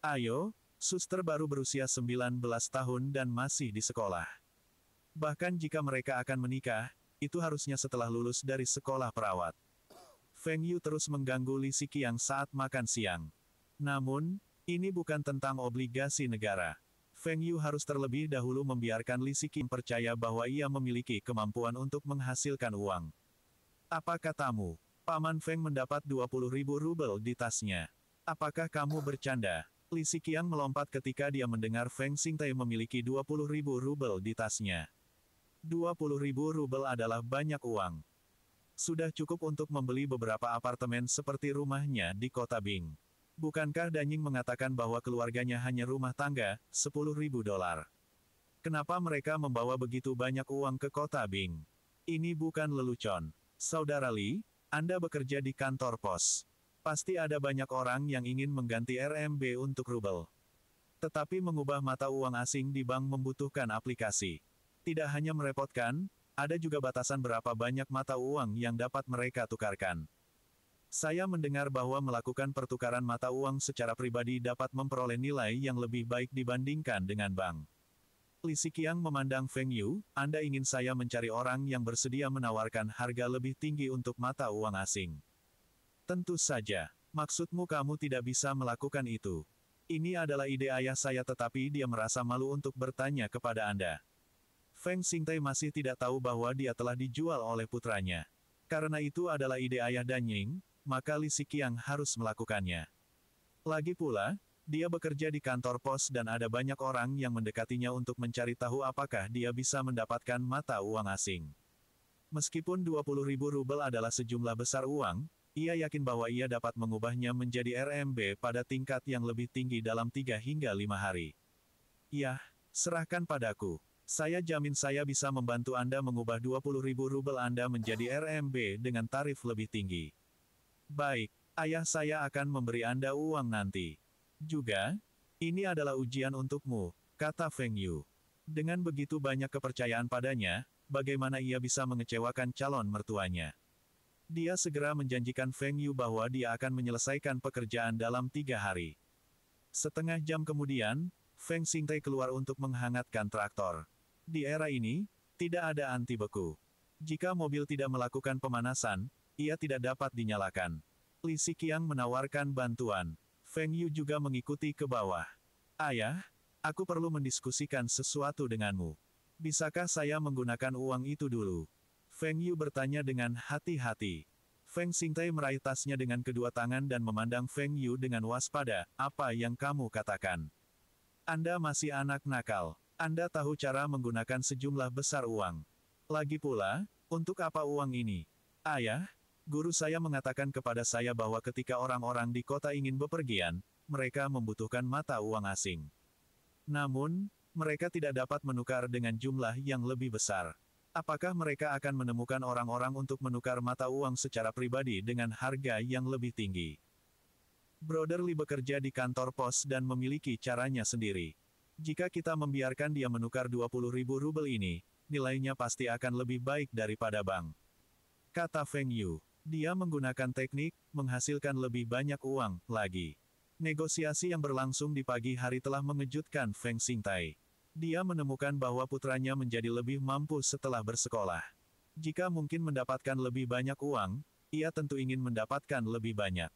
"Ayo, suster baru berusia 19 tahun dan masih di sekolah. Bahkan jika mereka akan menikah, itu harusnya setelah lulus dari sekolah perawat." Feng Yu terus mengganggu Li Siqiang saat makan siang. Namun, ini bukan tentang obligasi negara. Feng Yu harus terlebih dahulu membiarkan Li Siqiang percaya bahwa ia memiliki kemampuan untuk menghasilkan uang. Apa katamu? Paman Feng mendapat 20.000 rubel di tasnya. Apakah kamu bercanda? Li Siqiang melompat ketika dia mendengar Feng Xingtai memiliki 20.000 rubel di tasnya. 20.000 rubel adalah banyak uang. Sudah cukup untuk membeli beberapa apartemen seperti rumahnya di kota Bing. Bukankah Danying mengatakan bahwa keluarganya hanya rumah tangga, 10.000 dolar? Kenapa mereka membawa begitu banyak uang ke kota Bing? Ini bukan lelucon. Saudara Li, Anda bekerja di kantor pos. Pasti ada banyak orang yang ingin mengganti RMB untuk rubel. Tetapi mengubah mata uang asing di bank membutuhkan aplikasi. Tidak hanya merepotkan, ada juga batasan berapa banyak mata uang yang dapat mereka tukarkan. Saya mendengar bahwa melakukan pertukaran mata uang secara pribadi dapat memperoleh nilai yang lebih baik dibandingkan dengan bank. Li Siqiang memandang Feng Yu, Anda ingin saya mencari orang yang bersedia menawarkan harga lebih tinggi untuk mata uang asing. Tentu saja, maksudmu kamu tidak bisa melakukan itu. Ini adalah ide ayah saya tetapi dia merasa malu untuk bertanya kepada Anda. Feng Xingtai masih tidak tahu bahwa dia telah dijual oleh putranya. Karena itu adalah ide ayah Danying, maka Li Siqiang harus melakukannya. Lagi pula, dia bekerja di kantor pos dan ada banyak orang yang mendekatinya untuk mencari tahu apakah dia bisa mendapatkan mata uang asing. Meskipun 20.000 rubel adalah sejumlah besar uang, ia yakin bahwa ia dapat mengubahnya menjadi RMB pada tingkat yang lebih tinggi dalam 3 hingga 5 hari. Yah, serahkan padaku. Saya jamin saya bisa membantu Anda mengubah 20.000 rubel Anda menjadi RMB dengan tarif lebih tinggi. Baik, ayah saya akan memberi Anda uang nanti. Juga, ini adalah ujian untukmu, kata Feng Yu. Dengan begitu banyak kepercayaan padanya, bagaimana ia bisa mengecewakan calon mertuanya? Dia segera menjanjikan Feng Yu bahwa dia akan menyelesaikan pekerjaan dalam 3 hari. Setengah jam kemudian, Feng Xingtai keluar untuk menghangatkan traktor. Di era ini, tidak ada anti beku. Jika mobil tidak melakukan pemanasan, ia tidak dapat dinyalakan. Li Siqiang menawarkan bantuan. Feng Yu juga mengikuti ke bawah. Ayah, aku perlu mendiskusikan sesuatu denganmu. Bisakah saya menggunakan uang itu dulu? Feng Yu bertanya dengan hati-hati. Feng Xingtai meraih tasnya dengan kedua tangan dan memandang Feng Yu dengan waspada. Apa yang kamu katakan? Anda masih anak nakal. Anda tahu cara menggunakan sejumlah besar uang. Lagi pula, untuk apa uang ini? Ayah, guru saya mengatakan kepada saya bahwa ketika orang-orang di kota ingin bepergian, mereka membutuhkan mata uang asing. Namun, mereka tidak dapat menukar dengan jumlah yang lebih besar. Apakah mereka akan menemukan orang-orang untuk menukar mata uang secara pribadi dengan harga yang lebih tinggi? Brother Li bekerja di kantor pos dan memiliki caranya sendiri. Jika kita membiarkan dia menukar 20.000 rubel ini, nilainya pasti akan lebih baik daripada bank. Kata Feng Yu, dia menggunakan teknik, menghasilkan lebih banyak uang, lagi. Negosiasi yang berlangsung di pagi hari telah mengejutkan Feng Xingtai. Dia menemukan bahwa putranya menjadi lebih mampu setelah bersekolah. Jika mungkin mendapatkan lebih banyak uang, ia tentu ingin mendapatkan lebih banyak.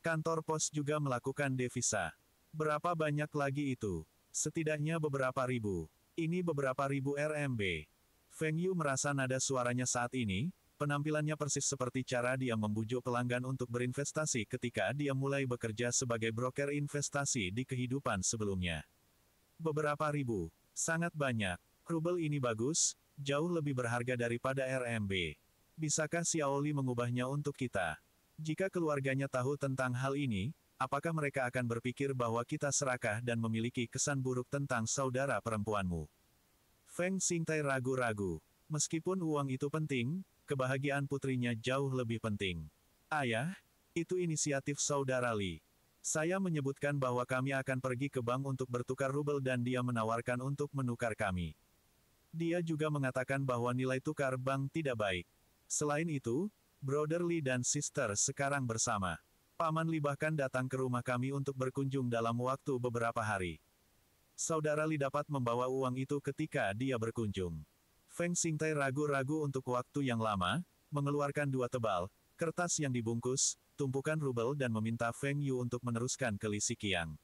Kantor pos juga melakukan devisa. Berapa banyak lagi itu? Setidaknya beberapa ribu. Ini beberapa ribu RMB. Feng Yu merasa nada suaranya saat ini, penampilannya persis seperti cara dia membujuk pelanggan untuk berinvestasi ketika dia mulai bekerja sebagai broker investasi di kehidupan sebelumnya. Beberapa ribu. Sangat banyak. Rubel ini bagus, jauh lebih berharga daripada RMB. Bisakah Xiaoli mengubahnya untuk kita? Jika keluarganya tahu tentang hal ini, apakah mereka akan berpikir bahwa kita serakah dan memiliki kesan buruk tentang saudara perempuanmu? Feng Xingtai ragu-ragu. Meskipun uang itu penting, kebahagiaan putrinya jauh lebih penting. Ayah, itu inisiatif saudara Li. Saya menyebutkan bahwa kami akan pergi ke bank untuk bertukar rubel dan dia menawarkan untuk menukar kami. Dia juga mengatakan bahwa nilai tukar bank tidak baik. Selain itu, Brother Li dan Sister sekarang bersama. Paman Li bahkan datang ke rumah kami untuk berkunjung dalam waktu beberapa hari. Saudara Li dapat membawa uang itu ketika dia berkunjung. Feng Xingtai ragu-ragu untuk waktu yang lama, mengeluarkan dua tebal, kertas yang dibungkus, tumpukan rubel dan meminta Feng Yu untuk meneruskan ke Li Siqiang.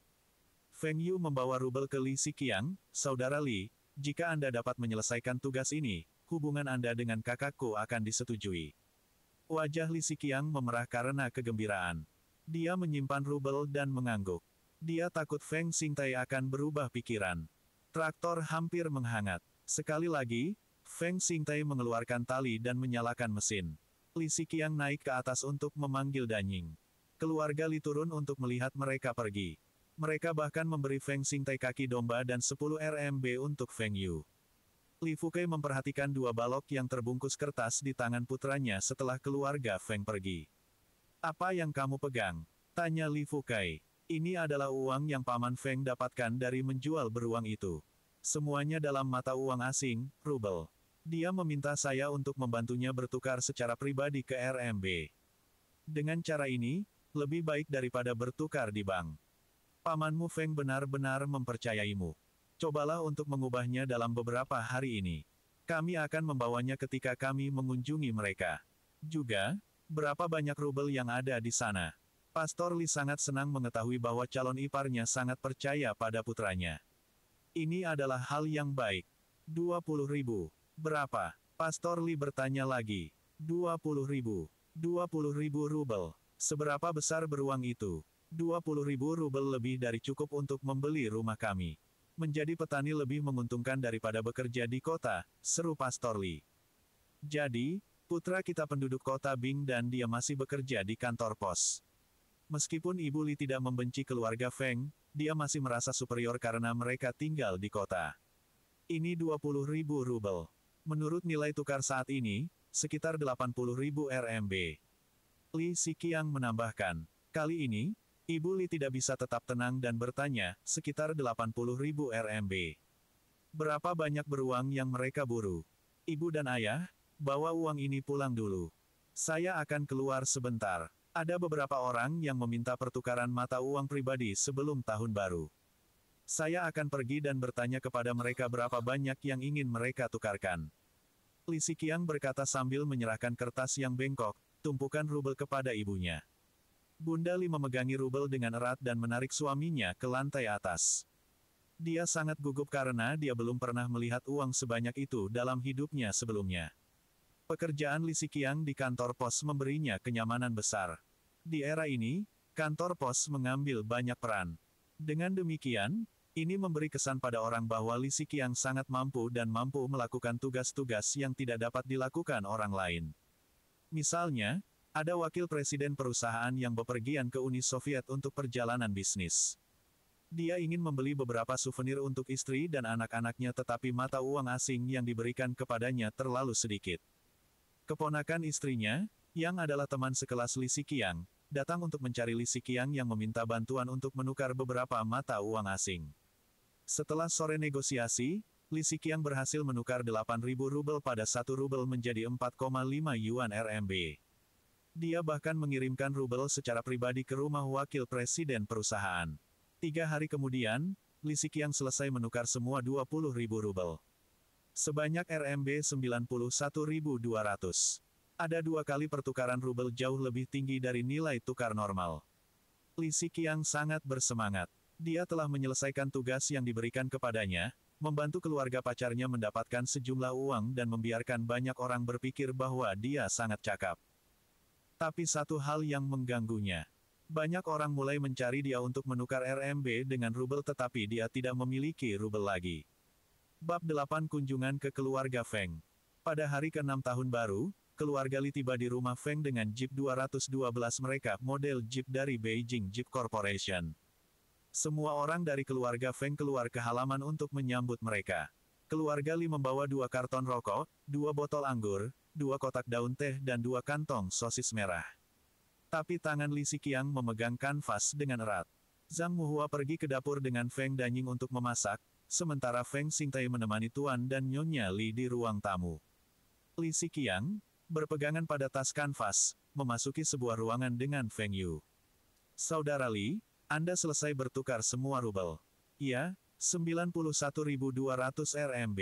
Feng Yu membawa rubel ke Li Siqiang, "Saudara Li, jika Anda dapat menyelesaikan tugas ini, hubungan Anda dengan kakakku akan disetujui." Wajah Li Siqiang memerah karena kegembiraan. Dia menyimpan rubel dan mengangguk. Dia takut Feng Xingtai akan berubah pikiran. Traktor hampir menghangat. Sekali lagi, Feng Xingtai mengeluarkan tali dan menyalakan mesin. Li Siqiang naik ke atas untuk memanggil Danying. Keluarga Li turun untuk melihat mereka pergi. Mereka bahkan memberi Feng Xingtai kaki domba dan 10 RMB untuk Feng Yu. Li Fukai memperhatikan 2 balok yang terbungkus kertas di tangan putranya setelah keluarga Feng pergi. "Apa yang kamu pegang?" tanya Li Fukai. "Ini adalah uang yang Paman Feng dapatkan dari menjual beruang itu. Semuanya dalam mata uang asing, rubel. Dia meminta saya untuk membantunya bertukar secara pribadi ke RMB. Dengan cara ini, lebih baik daripada bertukar di bank. Pamanmu Feng benar-benar mempercayaimu. Cobalah untuk mengubahnya dalam beberapa hari ini. Kami akan membawanya ketika kami mengunjungi mereka. Juga, berapa banyak rubel yang ada di sana." Pastor Li sangat senang mengetahui bahwa calon iparnya sangat percaya pada putranya. Ini adalah hal yang baik. 20.000. Berapa? Pastor Li bertanya lagi. 20.000. 20.000 rubel. Seberapa besar beruang itu? 20.000 rubel lebih dari cukup untuk membeli rumah kami. Menjadi petani lebih menguntungkan daripada bekerja di kota, seru Pastor Li. Jadi, putra kita penduduk kota Bing dan dia masih bekerja di kantor pos. Meskipun Ibu Li tidak membenci keluarga Feng, dia masih merasa superior karena mereka tinggal di kota. Ini 20.000 rubel. Menurut nilai tukar saat ini, sekitar 80.000 RMB. Li Siqiang menambahkan, kali ini, Ibu Li tidak bisa tetap tenang dan bertanya, sekitar 80.000 RMB. Berapa banyak beruang yang mereka buru? Ibu dan ayah, bawa uang ini pulang dulu. Saya akan keluar sebentar. Ada beberapa orang yang meminta pertukaran mata uang pribadi sebelum tahun baru. Saya akan pergi dan bertanya kepada mereka berapa banyak yang ingin mereka tukarkan. Li Siqiang berkata sambil menyerahkan kertas yang bengkok, tumpukan rubel kepada ibunya. Bunda Li memegangi rubel dengan erat dan menarik suaminya ke lantai atas. Dia sangat gugup karena dia belum pernah melihat uang sebanyak itu dalam hidupnya sebelumnya. Pekerjaan Li Siqiang di kantor pos memberinya kenyamanan besar. Di era ini, kantor pos mengambil banyak peran. Dengan demikian, ini memberi kesan pada orang bahwa Li Siqiang sangat mampu dan mampu melakukan tugas-tugas yang tidak dapat dilakukan orang lain. Misalnya, ada wakil presiden perusahaan yang bepergian ke Uni Soviet untuk perjalanan bisnis. Dia ingin membeli beberapa souvenir untuk istri dan anak-anaknya tetapi mata uang asing yang diberikan kepadanya terlalu sedikit. Keponakan istrinya, yang adalah teman sekelas Li Siqiang, datang untuk mencari Li Siqiang yang meminta bantuan untuk menukar beberapa mata uang asing. Setelah sore negosiasi, Li Siqiang berhasil menukar 8.000 rubel pada 1 rubel menjadi 4,5 yuan RMB. Dia bahkan mengirimkan rubel secara pribadi ke rumah wakil presiden perusahaan. 3 hari kemudian, Li Siqiang selesai menukar semua 20.000 rubel. Sebanyak RMB 91.200. Ada 2 kali pertukaran rubel jauh lebih tinggi dari nilai tukar normal. Li Siqiang sangat bersemangat. Dia telah menyelesaikan tugas yang diberikan kepadanya, membantu keluarga pacarnya mendapatkan sejumlah uang dan membiarkan banyak orang berpikir bahwa dia sangat cakap. Tapi satu hal yang mengganggunya. Banyak orang mulai mencari dia untuk menukar RMB dengan rubel tetapi dia tidak memiliki rubel lagi. Bab 8 Kunjungan ke keluarga Feng. Pada hari ke-6 tahun baru, keluarga Li tiba di rumah Feng dengan Jeep 212 mereka, model Jeep dari Beijing Jeep Corporation. Semua orang dari keluarga Feng keluar ke halaman untuk menyambut mereka. Keluarga Li membawa 2 karton rokok, 2 botol anggur, 2 kotak daun teh dan 2 kantong sosis merah. Tapi tangan Li Siqiang memegang kanvas dengan erat. Zhang Muhua pergi ke dapur dengan Feng Danying untuk memasak, sementara Feng Xingtai menemani Tuan dan Nyonya Li di ruang tamu. Li Siqiang, berpegangan pada tas kanvas, memasuki sebuah ruangan dengan Feng Yu. Saudara Li, Anda selesai bertukar semua rubel. Iya, 91.200 RMB.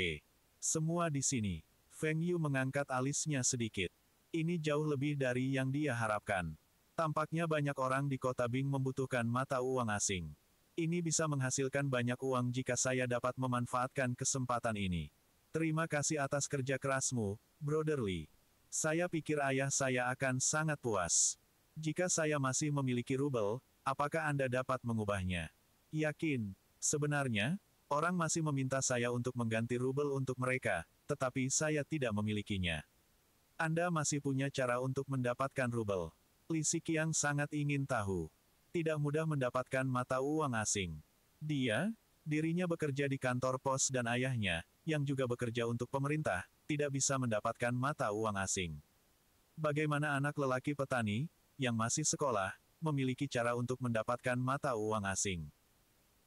Semua di sini. Feng Yu mengangkat alisnya sedikit. Ini jauh lebih dari yang dia harapkan. Tampaknya banyak orang di kota Bing membutuhkan mata uang asing. Ini bisa menghasilkan banyak uang jika saya dapat memanfaatkan kesempatan ini. Terima kasih atas kerja kerasmu, Brother Lee. Saya pikir ayah saya akan sangat puas. Jika saya masih memiliki rubel, apakah Anda dapat mengubahnya? Yakin. Sebenarnya, orang masih meminta saya untuk mengganti rubel untuk mereka, tetapi saya tidak memilikinya. Anda masih punya cara untuk mendapatkan rubel. Li Siqiang sangat ingin tahu. Tidak mudah mendapatkan mata uang asing. Dirinya bekerja di kantor pos dan ayahnya, yang juga bekerja untuk pemerintah, tidak bisa mendapatkan mata uang asing. Bagaimana anak lelaki petani, yang masih sekolah, memiliki cara untuk mendapatkan mata uang asing?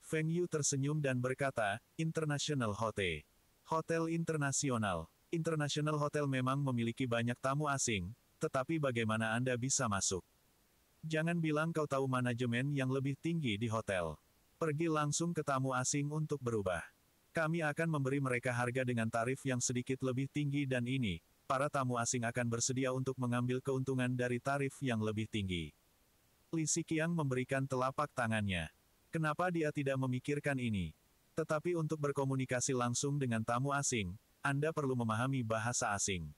Feng Yu tersenyum dan berkata, International Hotel. Hotel internasional. International Hotel memang memiliki banyak tamu asing, tetapi bagaimana Anda bisa masuk? Jangan bilang kau tahu manajemen yang lebih tinggi di hotel. Pergi langsung ke tamu asing untuk berubah. Kami akan memberi mereka harga dengan tarif yang sedikit lebih tinggi dan ini, para tamu asing akan bersedia untuk mengambil keuntungan dari tarif yang lebih tinggi. Li Siqiang memberikan telapak tangannya. Kenapa dia tidak memikirkan ini? Tetapi untuk berkomunikasi langsung dengan tamu asing, Anda perlu memahami bahasa asing.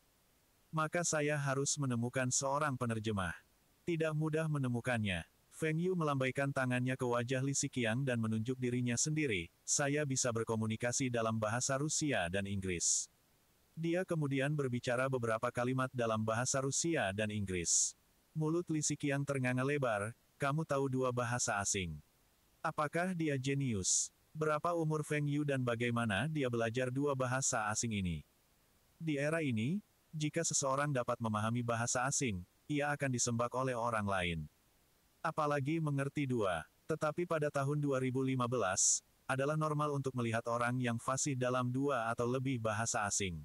Maka saya harus menemukan seorang penerjemah. Tidak mudah menemukannya. Feng Yu melambaikan tangannya ke wajah Li Siqiang dan menunjuk dirinya sendiri, saya bisa berkomunikasi dalam bahasa Rusia dan Inggris. Dia kemudian berbicara beberapa kalimat dalam bahasa Rusia dan Inggris. Mulut Li Siqiang ternganga lebar, kamu tahu dua bahasa asing. Apakah dia jenius? Berapa umur Feng Yu dan bagaimana dia belajar dua bahasa asing ini? Di era ini, jika seseorang dapat memahami bahasa asing, ia akan disembah oleh orang lain. Apalagi mengerti dua. Tetapi pada tahun 2015, adalah normal untuk melihat orang yang fasih dalam dua atau lebih bahasa asing.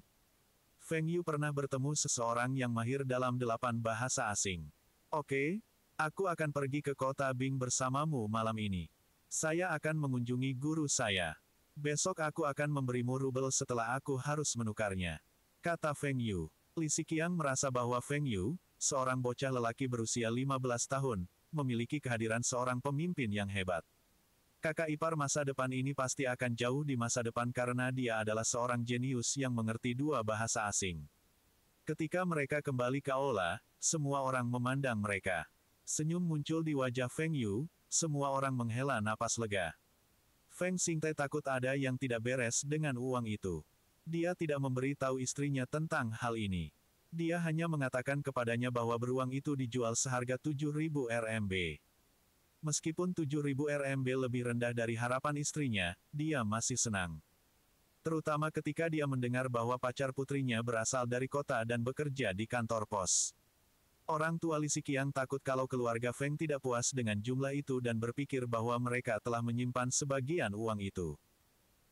Feng Yu pernah bertemu seseorang yang mahir dalam 8 bahasa asing. Oke, aku akan pergi ke kota Bing bersamamu malam ini. Saya akan mengunjungi guru saya. Besok aku akan memberimu rubel setelah aku harus menukarnya. Kata Feng Yu. Li Siqiang merasa bahwa Feng Yu, seorang bocah lelaki berusia 15 tahun, memiliki kehadiran seorang pemimpin yang hebat. Kakak ipar masa depan ini pasti akan jauh di masa depan karena dia adalah seorang jenius yang mengerti dua bahasa asing. Ketika mereka kembali ke aula, semua orang memandang mereka. Senyum muncul di wajah Feng Yu, semua orang menghela napas lega. Feng Xingtai takut ada yang tidak beres dengan uang itu. Dia tidak memberi tahu istrinya tentang hal ini. Dia hanya mengatakan kepadanya bahwa beruang itu dijual seharga 7.000 RMB. Meskipun 7.000 RMB lebih rendah dari harapan istrinya, dia masih senang. Terutama ketika dia mendengar bahwa pacar putrinya berasal dari kota dan bekerja di kantor pos. Orang tua Li Siqiang takut kalau keluarga Feng tidak puas dengan jumlah itu dan berpikir bahwa mereka telah menyimpan sebagian uang itu.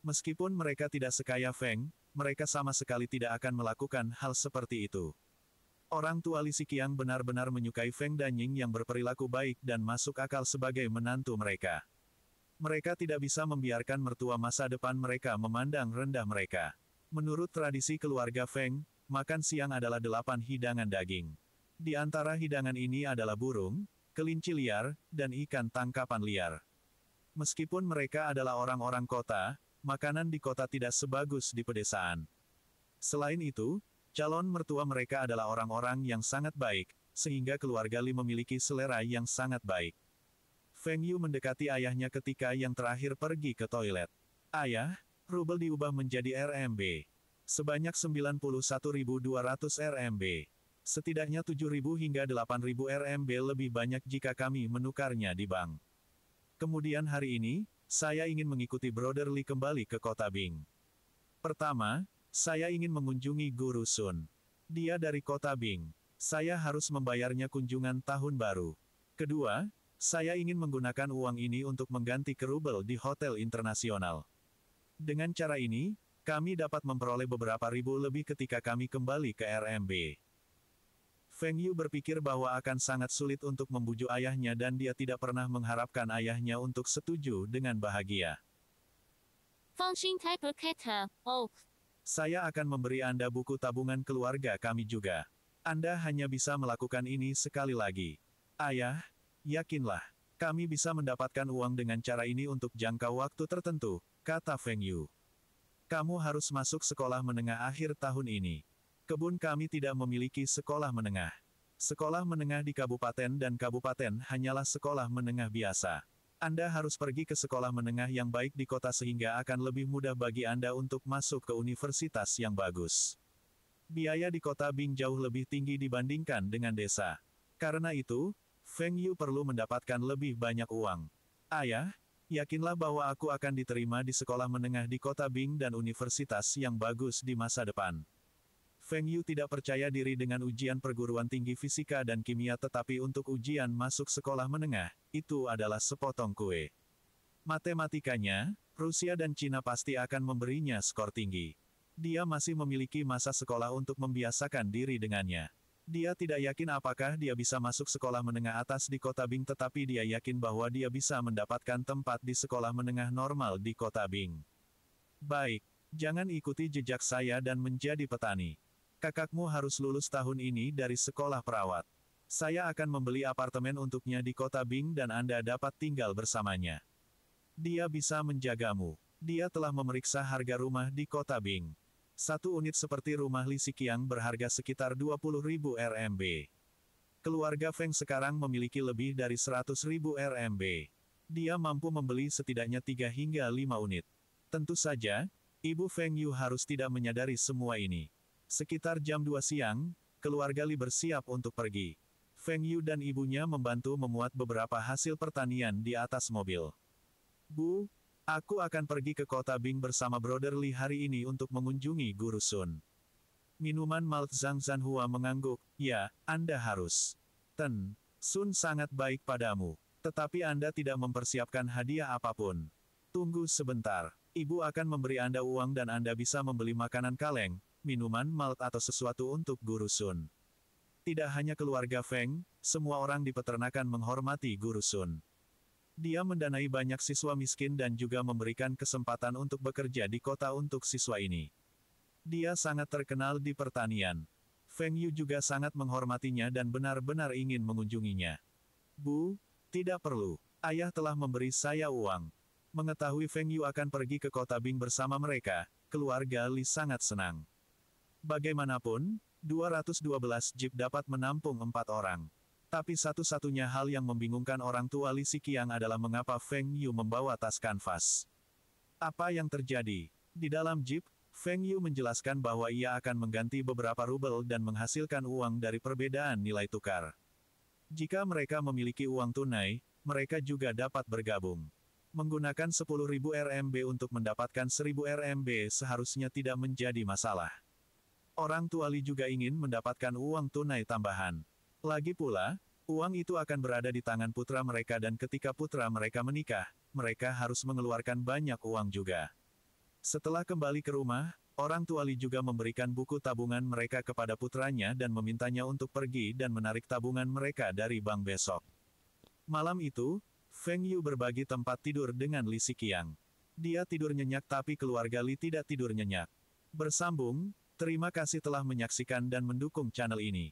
Meskipun mereka tidak sekaya Feng, mereka sama sekali tidak akan melakukan hal seperti itu. Orang tua Li Siqiang benar-benar menyukai Feng Danying yang berperilaku baik dan masuk akal sebagai menantu mereka. Mereka tidak bisa membiarkan mertua masa depan mereka memandang rendah mereka. Menurut tradisi keluarga Feng, makan siang adalah 8 hidangan daging. Di antara hidangan ini adalah burung, kelinci liar, dan ikan tangkapan liar. Meskipun mereka adalah orang-orang kota, makanan di kota tidak sebagus di pedesaan. Selain itu, calon mertua mereka adalah orang-orang yang sangat baik, sehingga keluarga Li memiliki selera yang sangat baik. Feng Yu mendekati ayahnya ketika yang terakhir pergi ke toilet. Ayah, rubel diubah menjadi RMB. Sebanyak 91.200 RMB. Setidaknya 7.000 hingga 8.000 RMB lebih banyak jika kami menukarnya di bank. Kemudian hari ini, saya ingin mengikuti Brother Lee kembali ke kota Bing. Pertama, saya ingin mengunjungi Guru Sun. Dia dari kota Bing. Saya harus membayarnya kunjungan tahun baru. Kedua, saya ingin menggunakan uang ini untuk mengganti ke rubel di hotel internasional. Dengan cara ini, kami dapat memperoleh beberapa ribu lebih ketika kami kembali ke RMB. Feng Yu berpikir bahwa akan sangat sulit untuk membujuk ayahnya dan dia tidak pernah mengharapkan ayahnya untuk setuju dengan bahagia. Feng Xingtai berkata, oh, Saya akan memberi Anda buku tabungan keluarga kami juga. Anda hanya bisa melakukan ini sekali lagi. Ayah, yakinlah, kami bisa mendapatkan uang dengan cara ini untuk jangka waktu tertentu, kata Feng Yu. Kamu harus masuk sekolah menengah akhir tahun ini. Kebun kami tidak memiliki sekolah menengah. Sekolah menengah di kabupaten dan kabupaten hanyalah sekolah menengah biasa. Anda harus pergi ke sekolah menengah yang baik di kota sehingga akan lebih mudah bagi Anda untuk masuk ke universitas yang bagus. Biaya di kota Bing jauh lebih tinggi dibandingkan dengan desa. Karena itu, Feng Yu perlu mendapatkan lebih banyak uang. Ayah, yakinlah bahwa aku akan diterima di sekolah menengah di kota Bing dan universitas yang bagus di masa depan. Feng Yu tidak percaya diri dengan ujian perguruan tinggi fisika dan kimia, tetapi untuk ujian masuk sekolah menengah, itu adalah sepotong kue. Matematikanya, Rusia dan Cina pasti akan memberinya skor tinggi. Dia masih memiliki masa sekolah untuk membiasakan diri dengannya. Dia tidak yakin apakah dia bisa masuk sekolah menengah atas di kota Bing, tetapi dia yakin bahwa dia bisa mendapatkan tempat di sekolah menengah normal di kota Bing. Baik, jangan ikuti jejak saya dan menjadi petani. Kakakmu harus lulus tahun ini dari sekolah perawat. Saya akan membeli apartemen untuknya di kota Bing dan Anda dapat tinggal bersamanya. Dia bisa menjagamu. Dia telah memeriksa harga rumah di kota Bing. Satu unit seperti rumah Li Siqiang berharga sekitar 20.000 RMB. Keluarga Feng sekarang memiliki lebih dari 100.000 RMB. Dia mampu membeli setidaknya 3 hingga 5 unit. Tentu saja, Ibu Feng Yu harus tidak menyadari semua ini. Sekitar jam 2 siang, keluarga Li bersiap untuk pergi. Feng Yu dan ibunya membantu memuat beberapa hasil pertanian di atas mobil. Bu, aku akan pergi ke kota Bing bersama Brother Li hari ini untuk mengunjungi Guru Sun. Minuman malt Zhang Zanhua mengangguk, ya, Anda harus. Sun sangat baik padamu. Tetapi Anda tidak mempersiapkan hadiah apapun. Tunggu sebentar. Ibu akan memberi Anda uang dan Anda bisa membeli makanan kaleng, minuman malt atau sesuatu untuk Guru Sun. Tidak hanya keluarga Feng, semua orang di peternakan menghormati Guru Sun. Dia mendanai banyak siswa miskin dan juga memberikan kesempatan untuk bekerja di kota untuk siswa ini. Dia sangat terkenal di pertanian. Feng Yu juga sangat menghormatinya dan benar-benar ingin mengunjunginya. Bu, tidak perlu. Ayah telah memberi saya uang. Mengetahui Feng Yu akan pergi ke kota Bing bersama mereka, keluarga Li sangat senang. Bagaimanapun, 212 jeep dapat menampung 4 orang. Tapi satu-satunya hal yang membingungkan orang tua Li Siqiang adalah mengapa Feng Yu membawa tas kanvas. Apa yang terjadi? Di dalam jeep, Feng Yu menjelaskan bahwa ia akan mengganti beberapa rubel dan menghasilkan uang dari perbedaan nilai tukar. Jika mereka memiliki uang tunai, mereka juga dapat bergabung. Menggunakan 10.000 RMB untuk mendapatkan 1.000 RMB seharusnya tidak menjadi masalah. Orang tua Li juga ingin mendapatkan uang tunai tambahan. Lagi pula, uang itu akan berada di tangan putra mereka dan ketika putra mereka menikah, mereka harus mengeluarkan banyak uang juga. Setelah kembali ke rumah, orang tua Li juga memberikan buku tabungan mereka kepada putranya dan memintanya untuk pergi dan menarik tabungan mereka dari bank besok. Malam itu, Feng Yu berbagi tempat tidur dengan Li Siqiang. Dia tidur nyenyak tapi keluarga Li tidak tidur nyenyak. Bersambung, terima kasih telah menyaksikan dan mendukung channel ini.